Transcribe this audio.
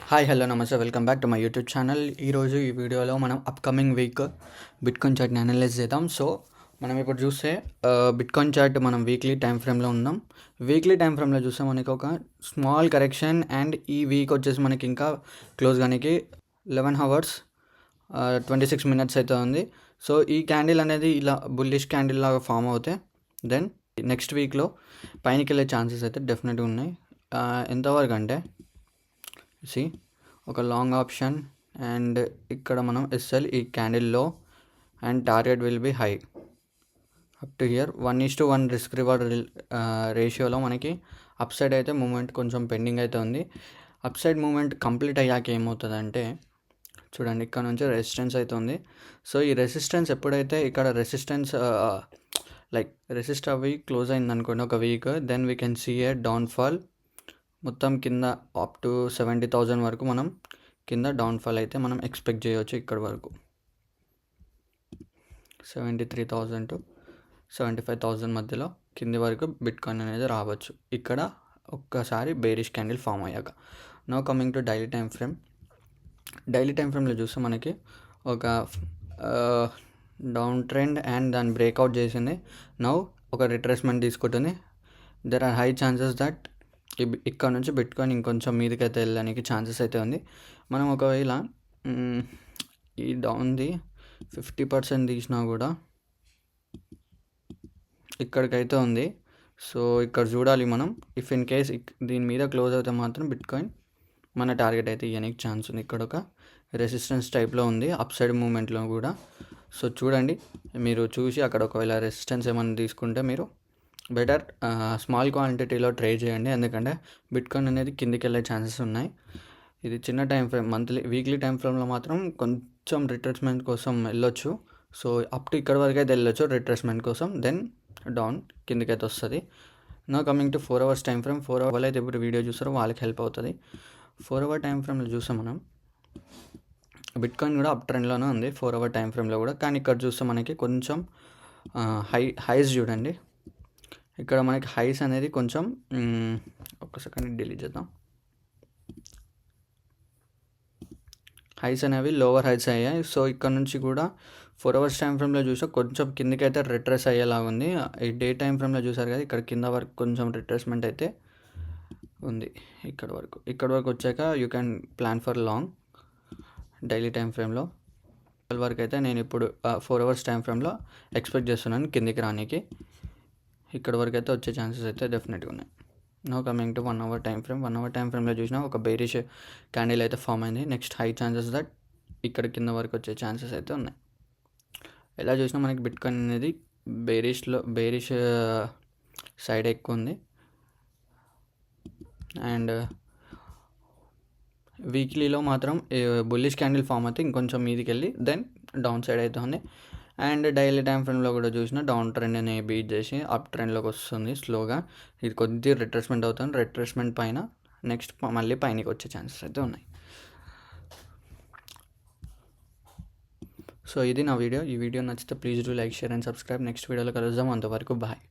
Hi hello నమస్తే welcome back to my YouTube channel. ఈరోజు ఈ వీడియోలో మనం అప్కమింగ్ వీక్ బిట్కాయిన్ చార్ట్ని అనలైజ్ చేద్దాం. సో మనం ఇప్పుడు చూస్తే బిట్కాయిన్ చార్ట్ మనం వీక్లీ టైం ఫ్రేమ్లో ఉన్నాం. వీక్లీ టైం ఫ్రేమ్లో చూస్తే మనకి ఒక స్మాల్ కరెక్షన్ అండ్ ఈ వీక్ వచ్చేసి మనకి ఇంకా క్లోజ్ కానీ 11 hours 26 minutes అయితే ఉంది. సో ఈ క్యాండిల్ అనేది ఇలా బుల్లిష్ క్యాండిల్ లాగా ఫామ్ అవుతే దెన్ నెక్స్ట్ వీక్లో పైనకి వెళ్ళే ఛాన్సెస్ అయితే డెఫినెట్గా ఉన్నాయి. ఎంతవరకు అంటే సి ఒక లాంగ్ ఆప్షన్ అండ్ ఇక్కడ మనం ఎస్ఎల్ ఈ క్యాండిల్లో and target will be high up to here 1:1 risk reward రేషియోలో మనకి అప్ సైడ్ అయితే మూమెంట్ కొంచెం పెండింగ్ అయితే ఉంది. అప్ సైడ్ మూమెంట్ కంప్లీట్ అయ్యాక ఏమవుతుందంటే చూడండి ఇక్కడ నుంచి రెసిస్టెన్స్ అయితే ఉంది. సో ఈ రెసిస్టెన్స్ ఎప్పుడైతే ఇక్కడ రెసిస్టెన్స్ రెసిస్ట్ అవి క్లోజ్ అయింది అనుకోండి ఒక week, then we can see a downfall మొత్తం కింద అప్ టు 70,000 వరకు మనం కింద డౌన్ఫాల్ అయితే మనం ఎక్స్పెక్ట్ చేయవచ్చు. ఇక్కడ వరకు 73,000 to 75,000 మధ్యలో కింది వరకు బిట్కాయిన్ అనేది రావచ్చు ఇక్కడ ఒక్కసారి బేరిష్ క్యాండిల్ ఫామ్ అయ్యాక. Now coming to daily time frame. Daily time ఫ్రేమ్లో చూస్తే మనకి ఒక డౌన్ ట్రెండ్ అండ్ దాన్ని బ్రేక్అవుట్ చేసింది. నౌ ఒక రిట్రేస్మెంట్ తీసుకుంటుంది. There are high chances that ఇక్కడ నుంచి బిట్కాయిన్ ఇంకొంచెం మీదకి అయితే వెళ్ళడానికి ఛాన్సెస్ అయితే ఉంది. మనం ఒకవేళ ఈ డౌన్ది 50% తీసినా కూడా ఇక్కడికైతే ఉంది. సో ఇక్కడ చూడాలి మనం. ఇఫ్ ఇన్ కేస్ దీని మీద క్లోజ్ అయితే మాత్రం బిట్కాయిన్ మన టార్గెట్ అయితే ఇవ్వడానికి ఛాన్స్ ఉంది. ఇక్కడ ఒక రెసిస్టెన్స్ టైప్లో ఉంది అప్ సైడ్ మూమెంట్లో కూడా. సో చూడండి, మీరు చూసి అక్కడ ఒకవేళ రెసిస్టెన్స్ ఏమైనా తీసుకుంటే మీరు బెటర్ స్మాల్ క్వాంటిటీలో ట్రేడ్ చేయండి. ఎందుకంటే బిట్కాయిన్ అనేది కిందికి వెళ్ళే ఛాన్సెస్ ఉన్నాయి. ఇది చిన్న టైం ఫ్రేమ్, వీక్లీ టైం ఫ్రేమ్లో మాత్రం కొంచెం రిట్రేస్మెంట్ కోసం వెళ్ళొచ్చు. సో అప్ టు ఇక్కడ వరకు అయితే వెళ్ళొచ్చు రిట్రేస్మెంట్ కోసం, దెన్ డౌన్ కిందికి అయితే వస్తుంది. నా coming to 4 hours time frame. 4 hours అయితే ఇప్పుడు వీడియో చూస్తారో వాళ్ళకి హెల్ప్ అవుతుంది. 4 hour టైం ఫ్రేమ్లో చూసాం మనం బిట్కాయిన్ కూడా అప్ ట్రెండ్లోనే ఉంది 4 hour టైం ఫ్రేమ్లో కూడా. కానీ ఇక్కడ చూస్తే మనకి కొంచెం హైస్ చూడండి. ఇక్కడ మనకి హైస్ అనేది కొంచెం ఒక సెకండ్ డిలీట్ చేద్దాం. హైస్ అనేవి లోవర్ హైస్ అయ్యాయి. సో ఇక్కడ నుంచి కూడా 4 hours టైం ఫ్రేమ్లో చూసా కొంచెం కిందకి అయితే రిట్రేస్ అయ్యేలా ఉంది. ఈ డే టైం ఫ్రేమ్లో చూసారు కదా, ఇక్కడ కింద వరకు కొంచెం రిట్రేస్మెంట్ అయితే ఉంది. ఇక్కడ వరకు వచ్చాక you can plan for long daily time ఫ్రేమ్లో. వరకు అయితే నేను ఇప్పుడు 4 hours టైం ఫ్రేమ్లో ఎక్స్పెక్ట్ చేస్తున్నాను కిందికి రానికి. ఇక్కడ వరకు అయితే వచ్చే ఛాన్సెస్ అయితే డెఫినెట్గా ఉన్నాయి. Now coming to 1 hour time frame. 1 hour time ఫ్రేమ్లో చూసినా ఒక బేరిష్ క్యాండిల్ అయితే ఫామ్ అయింది. నెక్స్ట్ హై ఛాన్సెస్ దట్ ఇక్కడ కింద వరకు వచ్చే ఛాన్సెస్ అయితే ఉన్నాయి. ఎలా చూసినా మనకి బిట్కాయిన్ అనేది బేరిష్ సైడ్ ఎక్కువ ఉంది. అండ్ వీక్లీలో మాత్రం బుల్లిష్ క్యాండిల్ ఫామ్ అయితే ఇంకొంచెం మీదికి వెళ్ళి దెన్ డౌన్ సైడ్ అయితే ఉంది. అండ్ డైలీ టైం ఫ్రేమ్లో కూడా చూసిన డౌన్ ట్రెండ్ అనేది బీట్ చేసి అప్ ట్రెండ్లోకి వస్తుంది స్లోగా. ఇది కొద్దిగా రిట్రేస్మెంట్ అవుతుంది. రిట్రేస్మెంట్ పైన నెక్స్ట్ మళ్ళీ పైనకి వచ్చే ఛాన్సెస్ అయితే ఉన్నాయి. సో ఇది నా వీడియో. ఈ వీడియో నచ్చితే please do like, share and subscribe. Next వీడియోలో కలుద్దాం. అంతవరకు బాయ్.